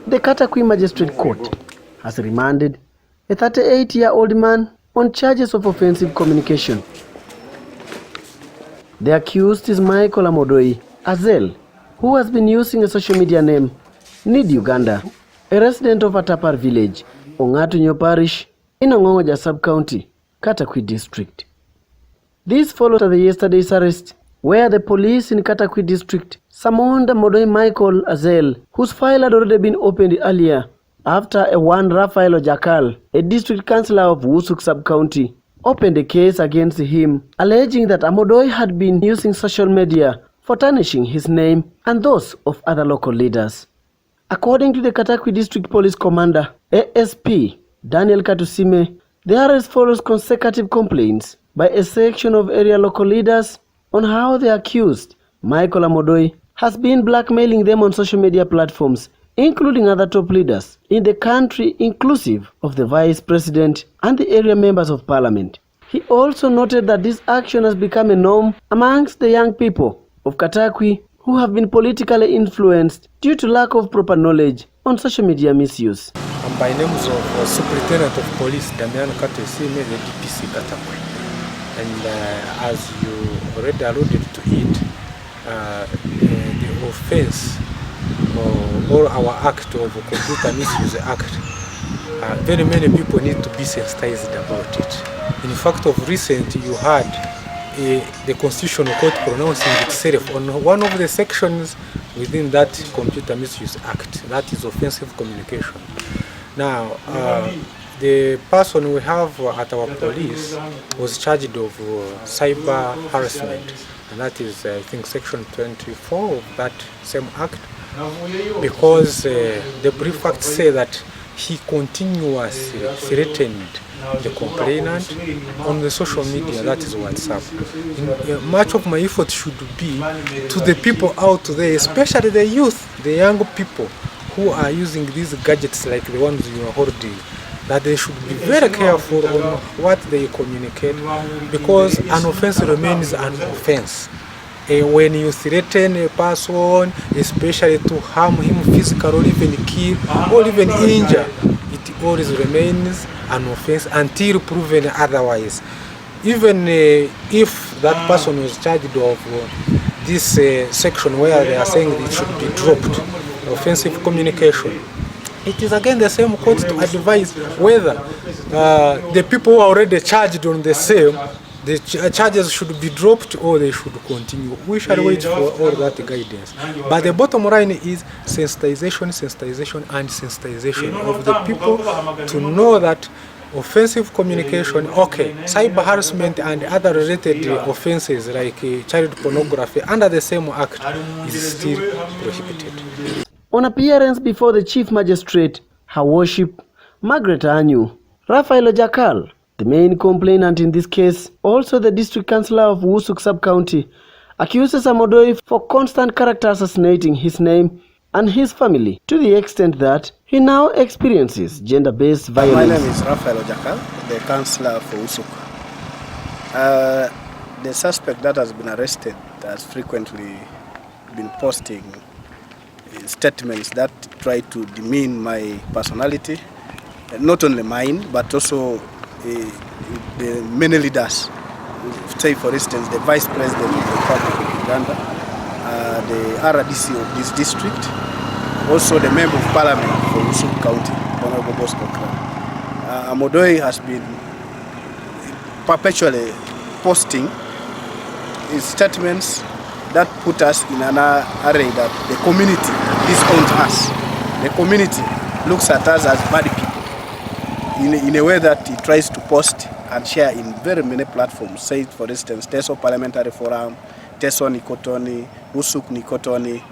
The Katakwi Magistrate Court has remanded a 38-year-old man on charges of offensive communication. The accused is Michael Amodoi Azel, who has been using a social media name Need Uganda, a resident of Atapar village, Ongatunyo parish, in Ongongoja sub-county, Katakwi district. This followed yesterday's arrest, where the police in Katakwi district summoned Amodoi Michael Azel, whose file had already been opened earlier after a one Raphael Ojakal, a district councillor of Wusuk sub-county, opened a case against him, alleging that Amodoi had been using social media for tarnishing his name and those of other local leaders. According to the Katakwi District Police Commander, ASP Daniel Katusime, the arrest follows consecutive complaints by a section of area local leaders on how the accused, Michael Amodoi, has been blackmailing them on social media platforms, including other top leaders in the country, inclusive of the Vice President and the area members of Parliament. He also noted that this action has become a norm amongst the young people of Katakwi who have been politically influenced due to lack of proper knowledge on social media misuse. I'm by names of Superintendent of Police Damian Katakwi, the DPC Katakwi. And as you already alluded to it, the offense or our act of Computer Misuse Act, very many people need to be sensitized about it. In fact, of recent, you had the Constitutional Court pronouncing itself on one of the sections within that Computer Misuse Act, that is offensive communication. Now, the person we have at our police was charged of cyber harassment, and that is, I think, section 24 of that same act, because the brief facts say that he continuously threatened the complainant on the social media, that is WhatsApp. Much of my effort should be to the people out there, especially the youth, the young people who are using these gadgets like the ones you are holding, that they should be very careful on what they communicate, because an offense remains an offense. When you threaten a person, especially to harm him physically or even kill or even injure, it always remains an offense until proven otherwise. Even if that person was charged of this section where they are saying it should be dropped, offensive communication, it is again the same court to advise whether the people who are already charged on the same, the charges should be dropped or they should continue. We shall wait for all that guidance. But the bottom line is sensitization of the people to know that offensive communication, okay, cyber harassment and other related offenses like child pornography under the same act is still prohibited. On appearance before the Chief Magistrate, Her Worship Margaret Anyu, Raphael Ojakal, the main complainant in this case, also the District Councillor of Wusuk Sub-County, accuses Amodoi for constant character assassinating his name and his family to the extent that he now experiences gender-based violence. My name is Raphael Ojakal, the Councillor for Wusuk. The suspect that has been arrested has frequently been posting statements that try to demean my personality, not only mine, but also the many leaders. Say, for instance, the Vice President of the Republic of Uganda, the RDC of this district, also the Member of Parliament for Wusuk County, Honorable Bosco Kran. Amodoi has been perpetually posting his statements that put us in an array that the community disowns us. The community looks at us as bad people in a way that he tries to post and share in very many platforms. Say, for instance, Teso Parliamentary Forum, Teso Nikotoni, Wusuk Nikotoni,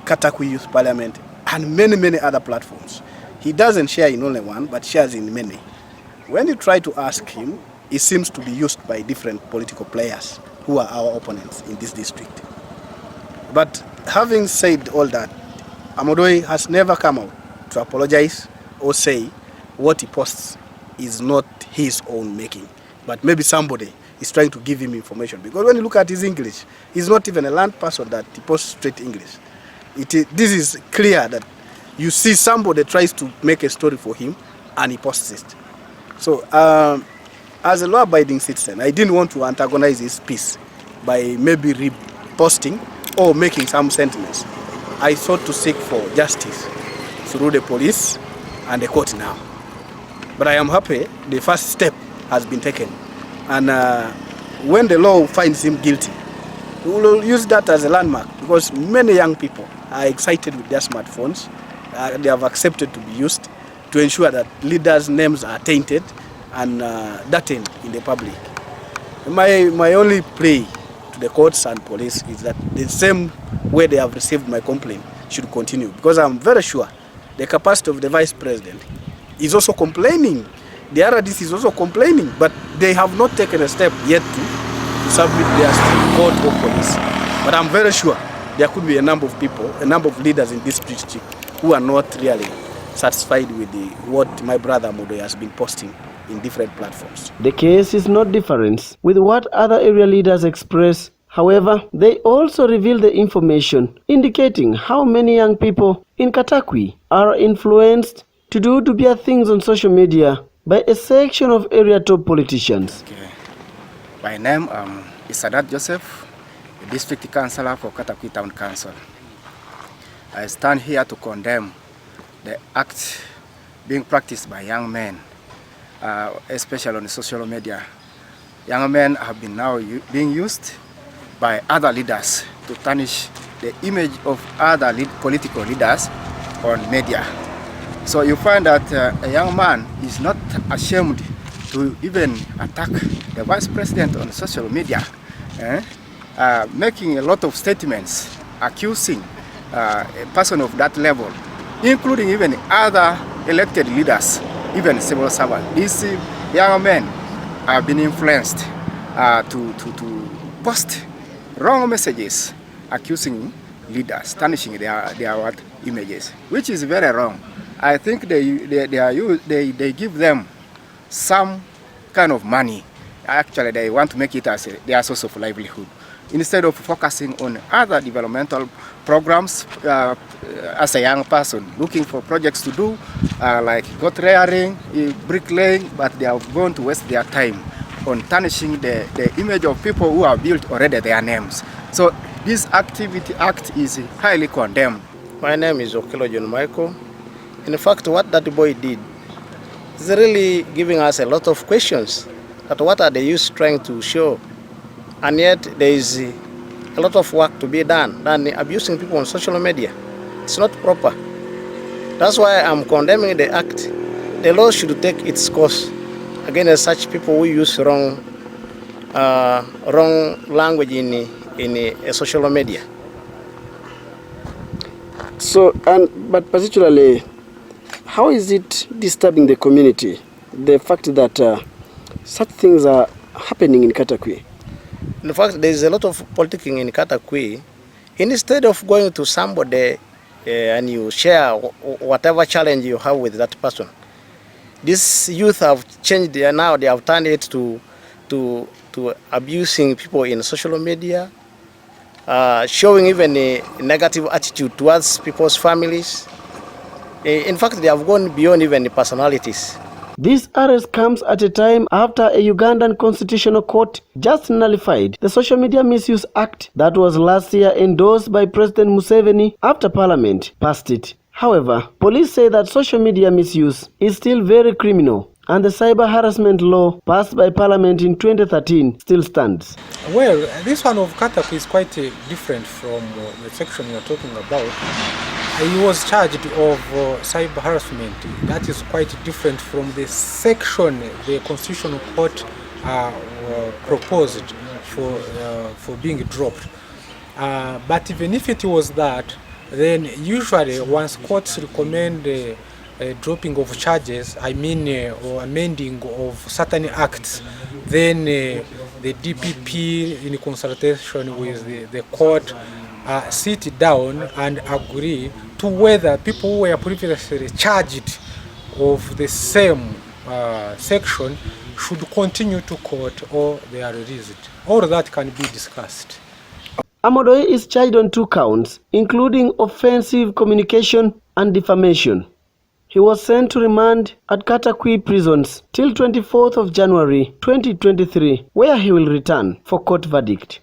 Katakwi Youth Parliament, and many other platforms. He doesn't share in only one, but shares in many. When you try to ask him, he seems to be used by different political players who are our opponents in this district. But having said all that, Amodoi has never come out to apologize or say what he posts is not his own making, but maybe somebody is trying to give him information. Because when you look at his English, he's not even a learned person that he posts straight English. This is clear that you see somebody tries to make a story for him and he posts it. So as a law-abiding citizen, I didn't want to antagonize his peace by maybe reposting or making some sentiments. I sought to seek for justice through the police and the court now. But I am happy the first step has been taken. And when the law finds him guilty, we will use that as a landmark, because many young people are excited with their smartphones. They have accepted to be used to ensure that leaders' names are tainted and dirtied in the public. My only plea to the courts and police is that the same way they have received my complaint should continue, because I'm very sure the capacity of the Vice President is also complaining. The RDC is also complaining, but they have not taken a step yet to submit their court or police. But I'm very sure there could be a number of people, a number of leaders in this district who are not really satisfied with what my brother Modoy has been posting in different platforms. The case is not different with what other area leaders express. However, they also reveal the information indicating how many young people in Katakwi are influenced to do dubious things on social media by a section of area top politicians. Okay. My name is Sadat Joseph, District Councillor for Katakwi Town Council. I stand here to condemn the act being practiced by young men, especially on social media. Young men have been now being used by other leaders to tarnish the image of other political leaders on media. So you find that a young man is not ashamed to even attack the Vice President on social media, making a lot of statements accusing a person of that level, including even other elected leaders, even civil servants. These young men have been influenced to post wrong messages accusing leaders, tarnishing their images, which is very wrong. I think they give them some kind of money. Actually, they want to make it as their source of livelihood, instead of focusing on other developmental programs. As a young person looking for projects to do, like goat rearing, bricklaying, but they are going to waste their time on tarnishing the image of people who have built already their names. So this act is highly condemned. My name is Okelo John Michael. In fact, what that boy did is really giving us a lot of questions. That what are the youth trying to show? And yet there is a lot of work to be done than abusing people on social media. It's not proper. That's why I'm condemning the act. The law should take its course against such people who use wrong language in social media. So, but particularly, how is it disturbing the community, the fact that such things are happening in Katakwi? In fact, there is a lot of politicking in Katakwi. Instead of going to somebody and you share whatever challenge you have with that person, these youth have changed. Now they have turned it to abusing people in social media, showing even a negative attitude towards people's families. In fact, they have gone beyond even the personalities. This arrest comes at a time after a Ugandan constitutional court just nullified the Social Media Misuse Act that was last year endorsed by President Museveni after Parliament passed it. However, police say that social media misuse is still very criminal, and the cyber harassment law passed by Parliament in 2013 still stands. Well, this one of Katakwi is quite different from the section you're talking about. He was charged of cyber harassment. That is quite different from the section the Constitutional Court proposed for being dropped. But even if it was that, then usually once courts recommend dropping of charges, or amending of certain acts, then the DPP, in consultation with the court, sit down and agree to whether people who were previously charged of the same section should continue to court or they are released. All that can be discussed. Amodoi is charged on 2 counts, including offensive communication and defamation. He was sent to remand at Katakwi prisons till 24th of January 2023, where he will return for court verdict.